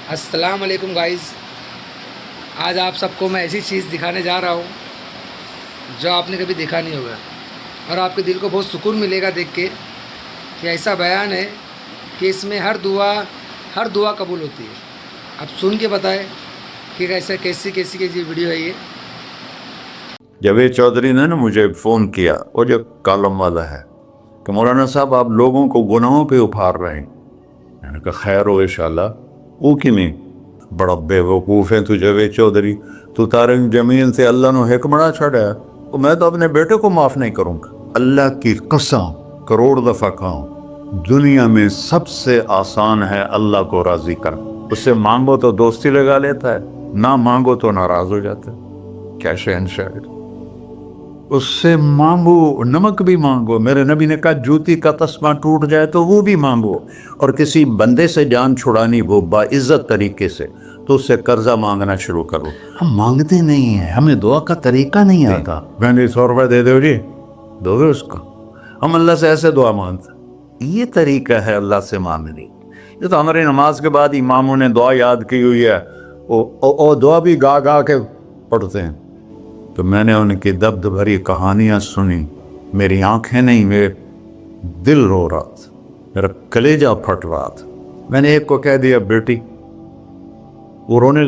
السلام علیکم گائز، آج آپ سب کو میں ایسی چیز دکھانے جا رہا ہوں جو آپ نے کبھی دیکھا نہیں ہوگا، اور آپ کے دل کو بہت سکون ملے گا دیکھ کے. یہ ایسا بیان ہے کہ اس میں ہر دعا قبول ہوتی ہے. اب سن کے بتائیں کہ کیسی ویڈیو ہے یہ. جاوید چودھری نے مجھے فون کیا، وہ جو کالم والا ہے، کہ مولانا صاحب آپ لوگوں کو گناہوں پہ اپھار رہے ہیں. میں نے کہا خیر ہو انشاءاللہ. وہ کی نہیں بڑا بے وقوف ہے تو جاوید چودھری، تو طارق جمیل سے اللہ نے حکمڑا چھڑا ہے، تو میں تو اپنے بیٹے کو معاف نہیں کروں گا. اللہ کی قسم کروڑ دفعہ کہوں، دنیا میں سب سے آسان ہے اللہ کو راضی کرنا. اس سے مانگو تو دوستی لگا لیتا ہے، نہ مانگو تو ناراض ہو جاتا ہے. کیا شہنشاہ! اس سے مانگو، نمک بھی مانگو. میرے نبی نے کہا جوتی کا تسمہ ٹوٹ جائے تو وہ بھی مانگو. اور کسی بندے سے جان چھڑانی وہ باعزت طریقے سے، تو اس سے قرضہ مانگنا شروع کرو. ہم مانگتے نہیں ہیں، ہمیں دعا کا طریقہ نہیں آتا. میں نے 100 روپے دے دو جی، دو گے اس کو؟ ہم اللہ سے ایسے دعا مانگتے. یہ طریقہ ہے اللہ سے مانگنی. یہ تو ہماری نماز کے بعد اماموں نے دعا یاد کی ہوئی ہے، وہ دعا بھی گا گا کے پڑھتے ہیں. تو میں نے ان کی دبد بھری کہانیاں سنی. میری آنکھیں نہیں، میرے دل رو رہا تھا، میرا کلیجہ پھٹ رہا تھا. میں نے ایک کو کہہ دیا بیٹی، وہ رونے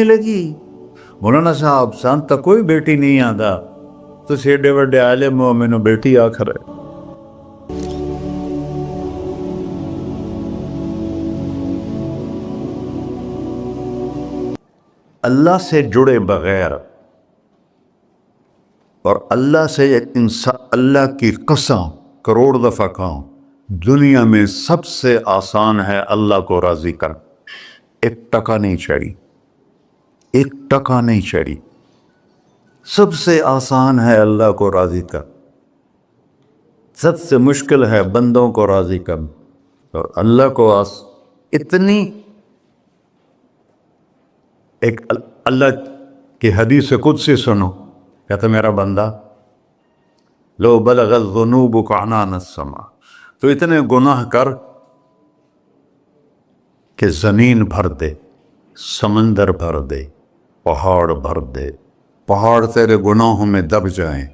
لگی. مولانا صاحب سان تک کوئی بیٹی نہیں آتا، تو سیڈے وڈے عالم ہو، میں نے بیٹی آخر ہے. اللہ سے جڑے بغیر اور اللہ سے انسان، اللہ کی قسم کروڑ دفعہ کہوں، دنیا میں سب سے آسان ہے اللہ کو راضی کر. ایک ٹکا نہیں چڑھی. سب سے آسان ہے اللہ کو راضی کر، سب سے مشکل ہے بندوں کو راضی کر. اور اللہ کو اتنی ایک اللہ کی حدیث قدسی سنو، کہتا میرا بندہ لو بلغ الذنوب عنان السماء، تو اتنے گناہ کر کہ زمین بھر دے، سمندر بھر دے، پہاڑ بھر دے. پہاڑ تیرے گناہوں میں دب جائیں،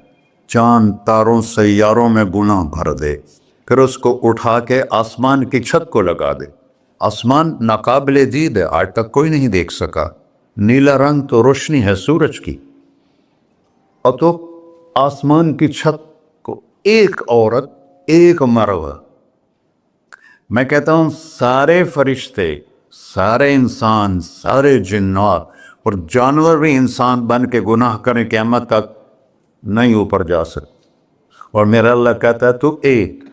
چاند تاروں سیاروں میں گناہ بھر دے. پھر اس کو اٹھا کے آسمان کی چھت کو لگا دے. آسمان ناقابل دید ہے، آج تک کوئی نہیں دیکھ سکا. نیلا رنگ تو روشنی ہے سورج کی. اور تو آسمان کی چھت کو ایک عورت، ایک مرد، میں کہتا ہوں سارے فرشتے، سارے انسان، سارے جنات اور جانور بھی انسان بن کے گناہ کریں، قیامت تک نہیں اوپر جا سکتے. اور میرا اللہ کہتا ہے تو ایک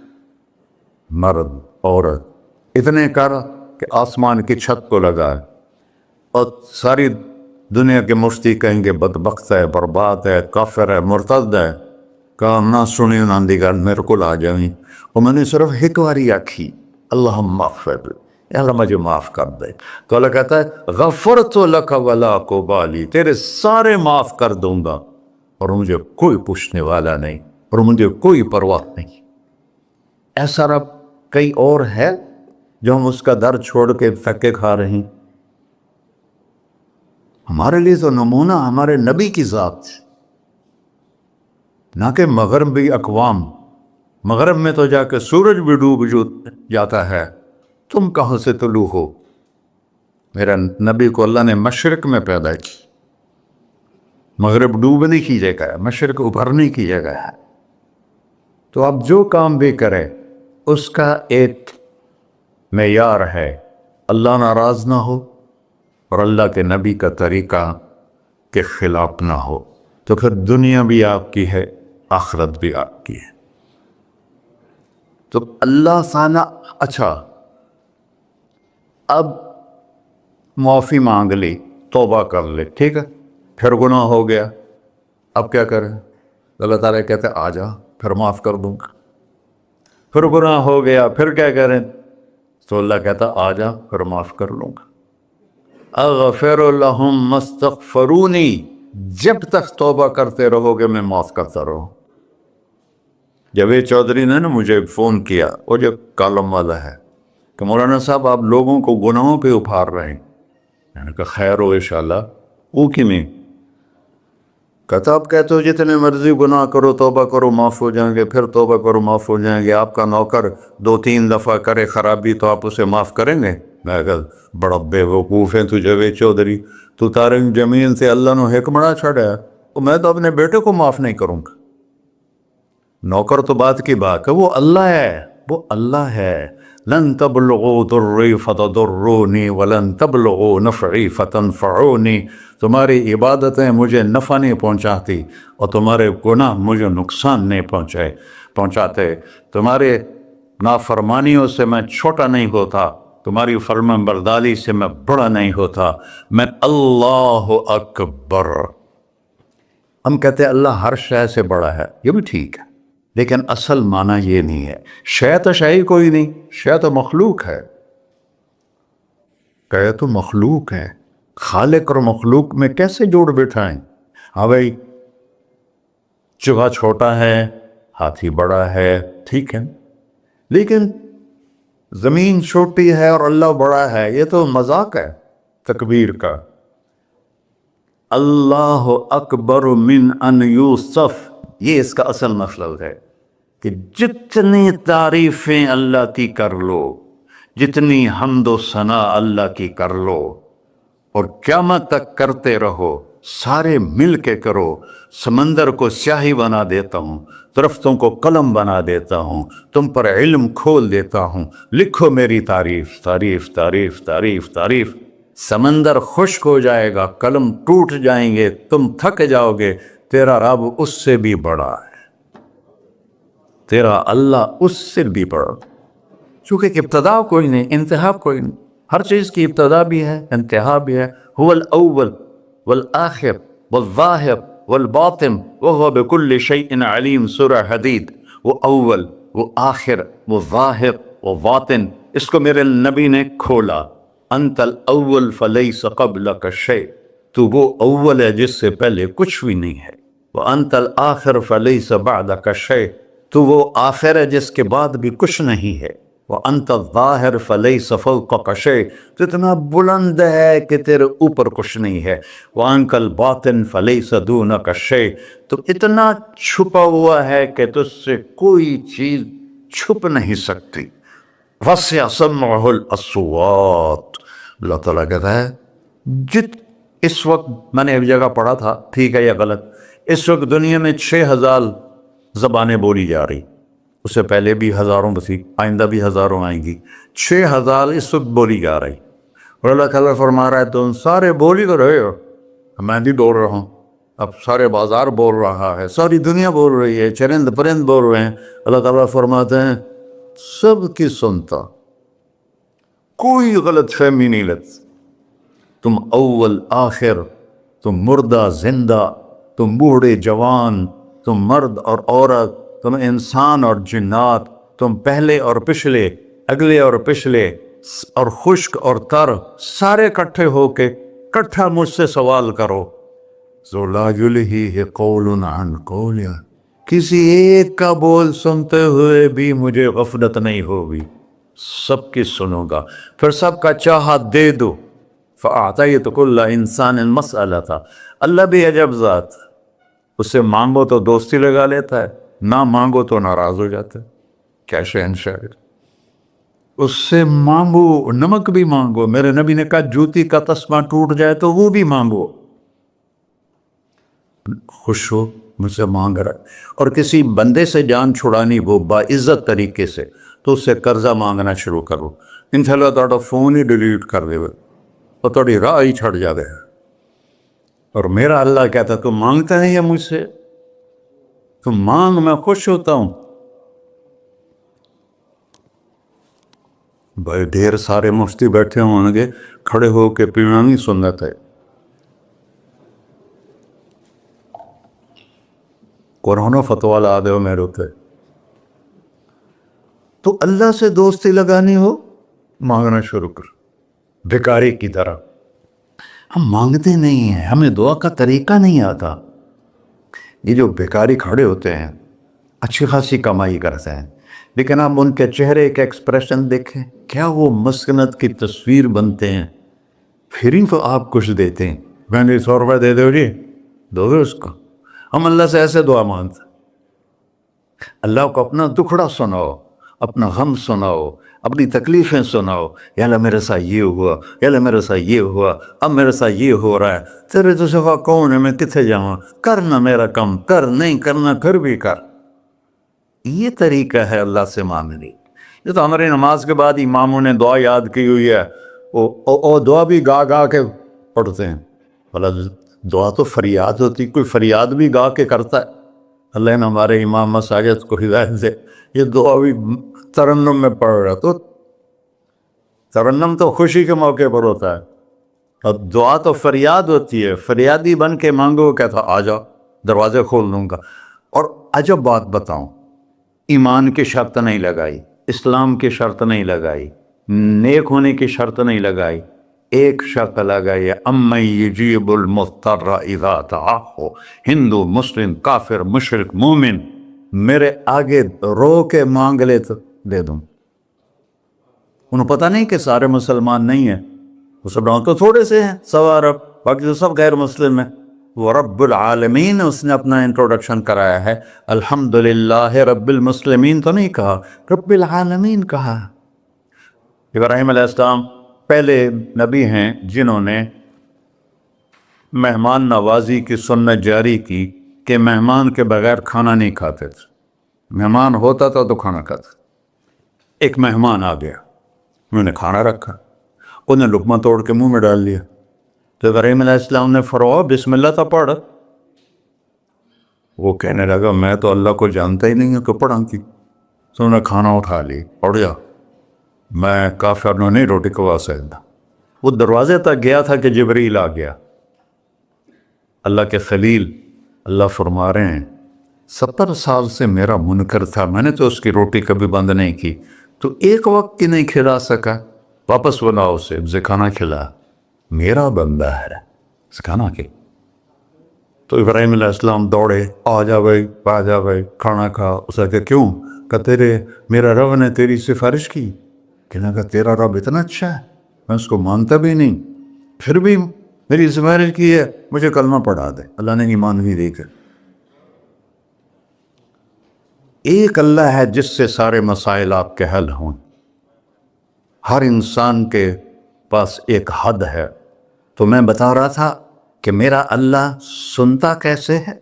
مرد عورت اتنے کر کہ آسمان کی چھت کو لگائے. اور ساری دنیا کے مفتی کہیں گے بدبخت ہے، برباد ہے، کافر ہے، مرتد ہے. کہا نہ سنی نہ دیگر میرے کو آ جائیں. اور میں نے صرف ایک باری آکھی اللہم اغفر، اللہ مجھے معاف کر دے. تو اللہ کہتا ہے غفرت لک ولا ابالی، تیرے سارے معاف کر دوں گا اور مجھے کوئی پوچھنے والا نہیں اور مجھے کوئی پرواہ نہیں. ایسا رب کئی اور ہے جو ہم اس کا در چھوڑ کے پھکے کھا رہے ہیں. ہمارے لیے تو نمونہ ہمارے نبی کی ذات، نہ کہ مغربی اقوام. مغرب میں تو جا کے سورج بھی ڈوب جاتا ہے، تم کہاں سے طلوع ہو؟ میرا نبی کو اللہ نے مشرق میں پیدا کی. مغرب ڈوبنے کی جگہ ہے، مشرق ابھرنے کی جگہ ہے. تو اب جو کام بھی کرے اس کا ایک معیار ہے، اللہ ناراض نہ ہو اور اللہ کے نبی کا طریقہ کے خلاف نہ ہو. تو پھر دنیا بھی آپ کی ہے، آخرت بھی آپ کی ہے. تو اللہ سانا. اچھا اب معافی مانگ لی، توبہ کر لے، ٹھیک ہے، پھر گناہ ہو گیا، اب کیا کریں؟ اللہ تعالیٰ کہتے آ جا پھر معاف کر دوں گا. پھر گناہ ہو گیا، پھر کیا کریں؟ تو اللہ کہتا آ جا پھر معاف کر لوں گا. اغفر لہم مستغفرونی، جب تک توبہ کرتے رہو گے میں معاف کرتا رہوں. جاوید چودھری نے مجھے فون کیا، وہ جو کالم والا ہے، کہ مولانا صاحب آپ لوگوں کو گناہوں پہ ابھار رہے ہیں. میں نے کہا خیر ہو انشاءاللہ. وہ کی میں کہتا آپ کہتے ہو جتنے مرضی گناہ کرو توبہ کرو معاف ہو جائیں گے, پھر توبہ کرو معاف ہو جائیں گے. آپ کا نوکر 2-3 دفعہ کرے خرابی تو آپ اسے معاف کریں گے؟ میں کہا بڑا بے وقوف ہے تو جاوید چودھری, تو طارق جمیل سے اللہ نے حکمڑا چھڑا, تو میں تو اپنے بیٹے کو معاف نہیں کروں گا. نوکر تو بات کی بات ہے, وہ اللہ ہے, وہ اللہ ہے. لن تبلغوا ضری فتضرونی ولن تبلغوا نفعی فتنفعونی. تمہاری عبادتیں مجھے نفع نہیں پہنچاتی اور تمہارے گناہ مجھے نقصان نہیں پہنچاتے. تمہارے نافرمانیوں سے میں چھوٹا نہیں ہوتا, تمہاری فرمان برداری سے میں بڑا نہیں ہوتا. میں اللہ اکبر. ہم کہتے ہیں اللہ ہر شے سے بڑا ہے, یہ بھی ٹھیک ہے, لیکن اصل معنی یہ نہیں ہے. شے تو شے ہی کوئی نہیں, شے تو مخلوق ہے. کہ تو مخلوق ہے, خالق اور مخلوق میں کیسے جوڑ بٹھائیں؟ ہاں بھائی, چوہا چھوٹا ہے, ہاتھی بڑا ہے, ٹھیک ہے, لیکن زمین چھوٹی ہے اور اللہ بڑا ہے, یہ تو مذاق ہے تکبیر کا. اللہ اکبر من ان یوسف, یہ اس کا اصل مطلب ہے کہ جتنی تعریفیں اللہ کی کر لو, جتنی حمد و ثنا اللہ کی کر لو, اور قیامت تک کرتے رہو, سارے مل کے کرو. سمندر کو سیاہی بنا دیتا ہوں, درختوں کو قلم بنا دیتا ہوں, تم پر علم کھول دیتا ہوں, لکھو میری تعریف تعریف تعریف تعریف تعریف. سمندر خشک ہو جائے گا, قلم ٹوٹ جائیں گے, تم تھک جاؤ گے, تیرا رب اس سے بھی بڑا ہے, تیرا اللہ اس سے بھی بڑا. چونکہ ابتدا کوئی نہیں, انتہا کوئی نہیں. ہر چیز کی ابتدا بھی ہے, انتہا بھی ہے. هو الاول والآخر والظاہر والباطن وهو بكل شيء علیم. سورہ حدید. وہ اول, وہ آخر, وہ ظاہر, وہ باطن. اس کو میرے نبی نے کھولا. انت الاول فلیس قبلک شیء, تو وہ اول ہے جس سے پہلے کچھ بھی نہیں ہے. وانت الآخر فلیس بعدک شیء, تو وہ آخر ہے جس کے بعد بھی کچھ نہیں ہے. وانت الظاہر فلیس فوقک شیء, تو اتنا بلند ہے کہ تیرے اوپر کچھ نہیں ہے. وانت الباطن فلیس دونک شیء, تو اتنا چھپا ہوا ہے کہ تجھ سے کوئی چیز چھپ نہیں سکتی. وسع سمعہ الاصوات. اللہ تعالیٰ کہتا ہے اس وقت, میں نے ایک جگہ پڑھا تھا, ٹھیک ہے یا غلط, اس وقت دنیا میں 6000 زبانیں بولی جا رہی. اس سے پہلے بھی ہزاروں بسی, آئندہ بھی ہزاروں آئیں گی. 6000 اس وقت بولی جا رہی. اور اللہ تعالیٰ فرما رہا ہے تم سارے بولی تو رہے ہو, میں بھی بول رہا ہوں. اب سارے بازار بول رہا ہے, ساری دنیا بول رہی ہے, چرند پرند بول رہے ہیں. اللہ تعالیٰ فرماتے ہیں سب کی سنتا, کوئی غلط فہمی نہیں لگتی. تم اول آخر, تم مردہ زندہ, تم بوڑھے جوان, تم مرد اور عورت, تم انسان اور جنات, تم پہلے اور پچھلے, اگلے اور پچھلے, اور خشک اور تر, سارے اکٹھے ہو کے اکٹھا مجھ سے سوال کرو. ذو لا یلہیہ قول عن قول, کسی ایک کا بول سنتے ہوئے بھی مجھے غفلت نہیں ہوگی, سب کی سنوں گا, پھر سب کا چاہا دے دو. فَأَعْطَيْتُ كُلَّ إِنسَانٍ مَسْأَلَةً. اللہ بھی عجب ذات, اس سے مانگو تو دوستی لگا لیتا ہے, نہ مانگو تو ناراض ہو جاتا ہے. کیا شہنشاہ, اس سے مانگو, نمک بھی مانگو. میرے نبی نے کہا جوتی کا تسمہ ٹوٹ جائے تو وہ بھی مانگو. خوش ہو مجھ سے مانگ رہا ہے. اور کسی بندے سے جان چھڑانی ہو باعزت طریقے سے, تو اس سے قرضہ مانگنا شروع کرو. انشاءاللہ تھوڑا فون ہی ڈیلیٹ کر دے اور تھوڑی راہ ہی چھڑ جاوے. اور میرا اللہ کہتا تو مانگتا ہے یا مجھ سے, تو مانگ, میں خوش ہوتا ہوں. بھائی ڈھیر سارے مفتی بیٹھے ہوں گے, کھڑے ہو کے پیرانی سنت ہے. قرآن و فتویٰ لا دے ہو میرے ہوتے. تو اللہ سے دوستی لگانی ہو, مانگنا شروع کر. بھکاری کی طرح ہم مانگتے نہیں ہیں, ہمیں دعا کا طریقہ نہیں آتا. یہ جو بھکاری کھڑے ہوتے ہیں, اچھی خاصی کمائی کرتے ہیں, لیکن آپ ان کے چہرے کے ایکسپریشن دیکھیں، کیا وہ مسکنت کی تصویر بنتے ہیں، پھر ہی تو آپ کچھ دیتے ہیں. میں نے 100 روپے دے دو جی، دو گے اس کو. ہم اللہ سے ایسے دعا مانگتے ہیں. اللہ کو اپنا دکھڑا سناؤ، اپنا غم سناؤ، اپنی تکلیفیں سناؤ. یا اللہ میرے ساتھ یہ ہوا، یا اللہ میرے ساتھ یہ ہوا، اب میرے ساتھ یہ ہو رہا ہے، تیرے تو سوا کون ہے، میں کتنے جاؤں، کرنا میرا کم، کر نہیں کرنا پھر بھی کر. یہ طریقہ ہے اللہ سے مانگنے. یہ تو ہماری نماز کے بعد اماموں نے دعا یاد کی ہوئی ہے، وہ دعا بھی گا گا کے پڑھتے ہیں. بھلا دعا تو فریاد ہوتی، کوئی فریاد بھی گا کے کرتا ہے. اللہ نے ہمارے امام مساجد کو ہدایت دے، یہ دعا بھی ترنم میں پڑھ رہا. تو ترنم تو خوشی کے موقع پر ہوتا ہے، اور دعا تو فریاد ہوتی ہے. فریادی بن کے مانگو، کہتا آ جاؤ دروازے کھول دوں گا. اور عجب بات بتاؤں، ایمان کی شرط نہیں لگائی، اسلام کی شرط نہیں لگائی، نیک ہونے کی شرط نہیں لگائی. ایک شرط لگائی، امن یجیب المضطر اذا دعاہ. ہندو، مسلم، کافر، مشرک، مومن میرے آگے رو کے مانگ لے تو دے دوں. انہیں پتہ نہیں کہ سارے مسلمان نہیں ہیں، مسلمان تو تھوڑے سے ہیں، 1.25 ارب، باقی تو سب غیر مسلم ہیں. وہ رب العالمین اس نے اپنا انٹروڈکشن کرایا ہے. الحمدللہ رب المسلمین تو نہیں کہا، رب العالمین کہا. ابراہیم علیہ السلام پہلے نبی ہیں جنہوں نے مہمان نوازی کی سنت جاری کی کہ مہمان کے بغیر کھانا نہیں کھاتے تھے. مہمان ہوتا تھا تو کھانا کھاتے. ایک مہمان آ گیا، انہوں نے کھانا رکھا، انہیں لقمہ توڑ کے منہ میں ڈال لیا. تو ابراہیم علیہ السلام نے فرمایا بسم اللہ تھا پڑھ. وہ کہنے لگا میں تو اللہ کو جانتا ہی نہیں ہوں کہ پڑھا کی. تو انہوں نے کھانا اٹھا لی، پڑھ جا، میں کافر نے نہیں روٹی کھوا سکتا. وہ دروازے تک گیا تھا کہ جبریل آ گیا، اللہ کے خلیل. اللہ فرما رہے ہیں 70 سال سے میرا منکر تھا، میں نے تو اس کی روٹی کبھی بند نہیں کی، تو ایک وقت کی نہیں کھلا سکا، واپس بلاؤ اسے کھانا کھلا، میرا بندہ ہے کھانا کے. تو ابراہیم علیہ السلام دوڑے، آ جا بھائی، آ جا بھائی، کھانا کھا. اسے کہ کیوں؟ کہ میرا رب نے تیری سفارش کی. کہنے لگا تیرا رب اتنا اچھا ہے، میں اس کو مانتا بھی نہیں، پھر بھی میری سفارش کی ہے، مجھے کلمہ پڑھا دے. اللہ نے ایمان بھی دے کر. ایک اللہ ہے جس سے سارے مسائل آپ کے حل ہوں. ہر انسان کے پاس ایک حد ہے. تو میں بتا رہا تھا کہ میرا اللہ سنتا کیسے ہے،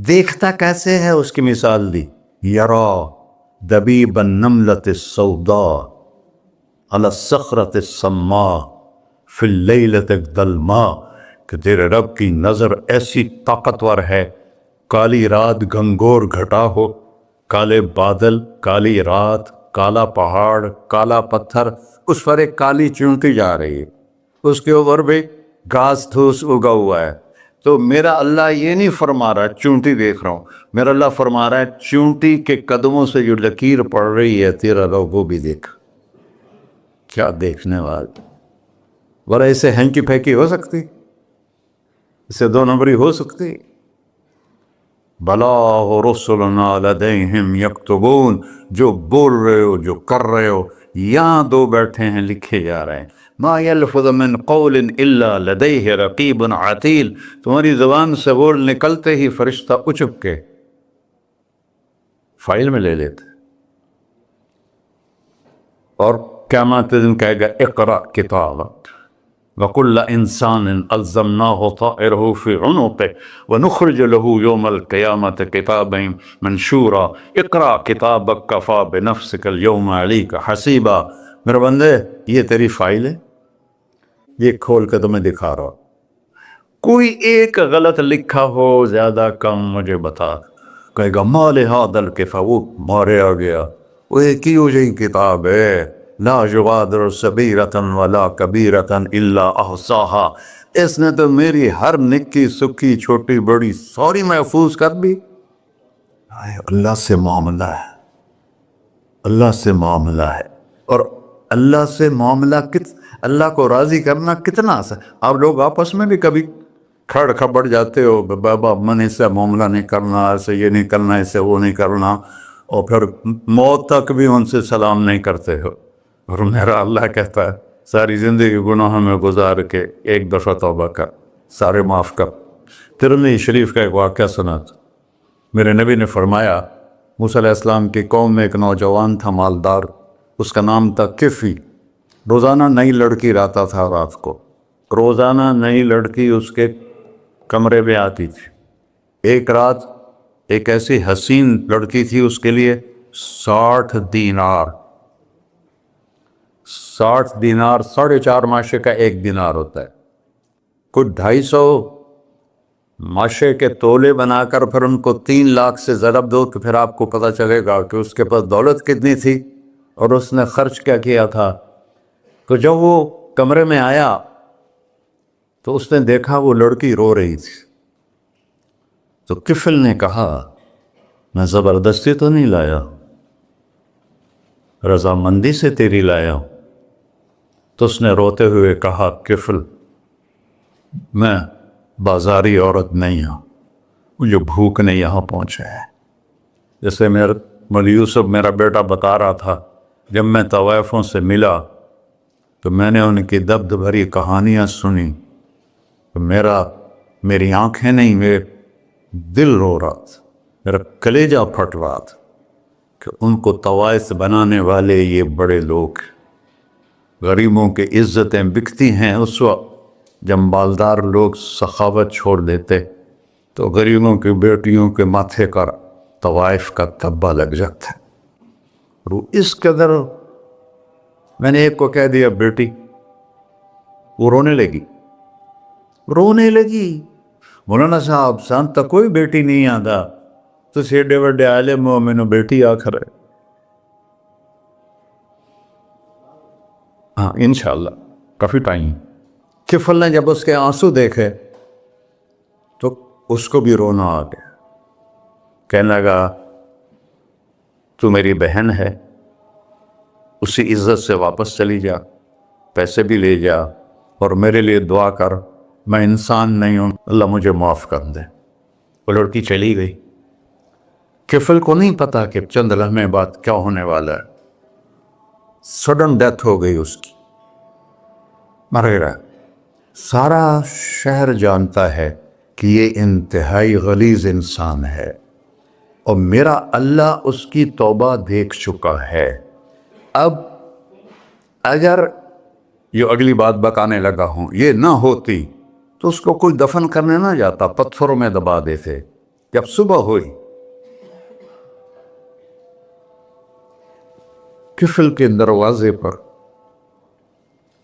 دیکھتا کیسے ہے، اس کی مثال دی. یرا دبیب النملۃ السوداء علی الصخرۃ الصماء فی اللیلۃ الظلماء. کہ تیرے رب کی نظر ایسی طاقتور ہے، کالی رات گھنگور گھٹا ہو، کالے بادل، کالی رات، کالا پہاڑ، کالا پتھر، اس پر ایک کالی چونٹی جا رہی ہے، اس کے اوپر بھی گھاس پھوس اگا ہوا ہے. تو میرا اللہ یہ نہیں فرما رہا چونٹی دیکھ رہا ہوں، میرا اللہ فرما رہا ہے چونٹی کے قدموں سے جو لکیر پڑ رہی ہے تیرا رب وہ بھی دیکھ. کیا دیکھنے والا، بڑا اسے ہینکی پھینکی ہو سکتی، اسے 2 نمبری ہو سکتی. بلا رسلنا لدیہم یکتبون، جو بول رہے ہو، جو کر رہے ہو، یہاں 2 بیٹھے ہیں، لکھے جا رہے ہیں. ما یلفظ من قول الا لدیہ رقیب عتید. تمہاری زبان سے بول نکلتے ہی فرشتہ اچک کے فائل میں لے لیتے. اور قیامت دن کہے گا اقرأ کتابک وَكُلَّ إِنسَانٍ أَلْزَمْنَاهُ طَائِرَهُ فِي عُنُقِهِ وَنُخْرِجُ لَهُ يَوْمَ الْقِيَامَةِ كِتَابًا مَنْشُورًا اقرأ کتابک کفیٰ بنفسک اليوم علیک حسیبا. میرے بندے یہ تیری فائل ہے، یہ کھول کے تمہیں دکھا رہا. کوئی ایک غلط لکھا ہو، زیادہ کم، مجھے بتا. کہے گا ما لہذا الکتاب، وہ مارے آ گیا، وہ ایک ہی ہو جائے کتاب ہے، لا یغادر صغیرۃ ولا کبیرۃ الا احصاها. اس نے تو میری ہر نکی سکی چھوٹی بڑی ساری محفوظ کر دی. اللہ سے معاملہ ہے، اللہ سے معاملہ ہے. اور اللہ سے معاملہ اللہ کو راضی کرنا کتنا آسان. آپ لوگ آپس میں بھی کبھی کھڑ کھبڑ جاتے ہو، بابا من اس سے معاملہ نہیں کرنا، ایسے یہ نہیں کرنا، ایسے وہ نہیں کرنا، اور پھر موت تک بھی ان سے سلام نہیں کرتے ہو. اور میرا اللہ کہتا ہے ساری زندگی گناہوں میں گزار کے ایک دفعہ توبہ کر, سارے معاف کر. ترمذی شریف کا ایک واقعہ سنا تھا. میرے نبی نے فرمایا موسیٰ علیہ السلام کی قوم میں ایک نوجوان تھا مالدار, اس کا نام تھا کفی. روزانہ نئی لڑکی لاتا تھا رات کو, روزانہ نئی لڑکی اس کے کمرے میں آتی تھی. ایک رات ایک ایسی حسین لڑکی تھی, اس کے لیے 60 دینار 4.5 ماشے کا ایک دینار ہوتا ہے, کچھ 250 ماشے کے تولے بنا کر پھر ان کو 3 لاکھ سے ضرب دو تو پھر آپ کو پتہ چلے گا کہ اس کے پاس دولت کتنی تھی اور اس نے خرچ کیا کیا تھا. تو جب وہ کمرے میں آیا تو اس نے دیکھا وہ لڑکی رو رہی تھی. تو کفل نے کہا میں زبردستی تو نہیں لایا, رضامندی سے تیری لایا ہوں. تو اس نے روتے ہوئے کہا کفل میں بازاری عورت نہیں ہوں, مجھے بھوک نے یہاں پہنچا ہے. جیسے مولی یوسف میرا بیٹا بتا رہا تھا, جب میں طوائفوں سے ملا تو میں نے ان کی دبد بھری کہانیاں سنی تو میری آنکھیں نہیں, میرے دل رو رہا تھا, میرا کلیجہ پھٹ رہا تھا کہ ان کو طوائف بنانے والے یہ بڑے لوگ. غریبوں کی عزتیں بکتی ہیں اس وقت جب مالدار لوگ سخاوت چھوڑ دیتے تو غریبوں کی بیٹیوں کے ماتھے کا طوائف کا تبا لگ جاتا ہے. اور اس قدر میں نے ایک کو کہہ دیا بیٹی, وہ رونے لگی. مولانا صاحب سان تک کوئی بیٹی نہیں آتا تو سیڈے وڈے عالم ہو, میں نے بیٹی آخر ہے. ہاں انشاءاللہ کافی ٹائم. کفل نے جب اس کے آنسو دیکھے تو اس کو بھی رونا آ گیا. کہنے لگا تو میری بہن ہے, اسی عزت سے واپس چلی جا, پیسے بھی لے جا اور میرے لیے دعا کر, میں انسان نہیں ہوں, اللہ مجھے معاف کر دے. وہ لڑکی چلی گئی. کفل کو نہیں پتا کہ چند لمحے بعد کیا ہونے والا ہے. سڈن ڈیتھ ہو گئی اس کی, مر گیا. سارا شہر جانتا ہے کہ یہ انتہائی غلیظ انسان ہے اور میرا اللہ اس کی توبہ دیکھ چکا ہے. اب اگر یہ اگلی بات بتانے لگا ہوں یہ نہ ہوتی تو اس کو کوئی دفن کرنے نہ جاتا, پتھروں میں دبا دیتے. جب صبح ہوئی کفل کے دروازے پر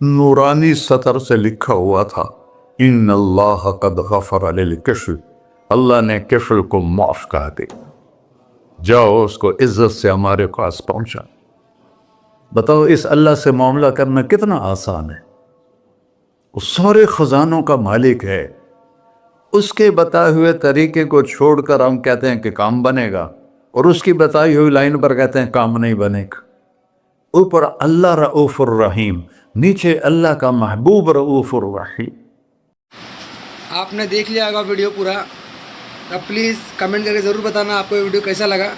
نورانی سطر سے لکھا ہوا تھا ان اللہ قد غفر للکفل, اللہ نے کفل کو معاف کر دے, جاؤ اس کو عزت سے ہمارے پاس پہنچا. بتاؤ اس اللہ سے معاملہ کرنا کتنا آسان ہے. وہ سارے خزانوں کا مالک ہے, اس کے بتائے ہوئے طریقے کو چھوڑ کر ہم کہتے ہیں کہ کام بنے گا اور اس کی بتائی ہوئی لائن پر کہتے ہیں کام نہیں بنے گا. اوپر اللہ رؤوف الرحیم, نیچے اللہ کا محبوب رؤوف الرحیم. آپ نے دیکھ لیا ہوگا ویڈیو پورا. اب پلیز کمنٹ کر کے ضرور بتانا آپ کو یہ ویڈیو کیسا لگا.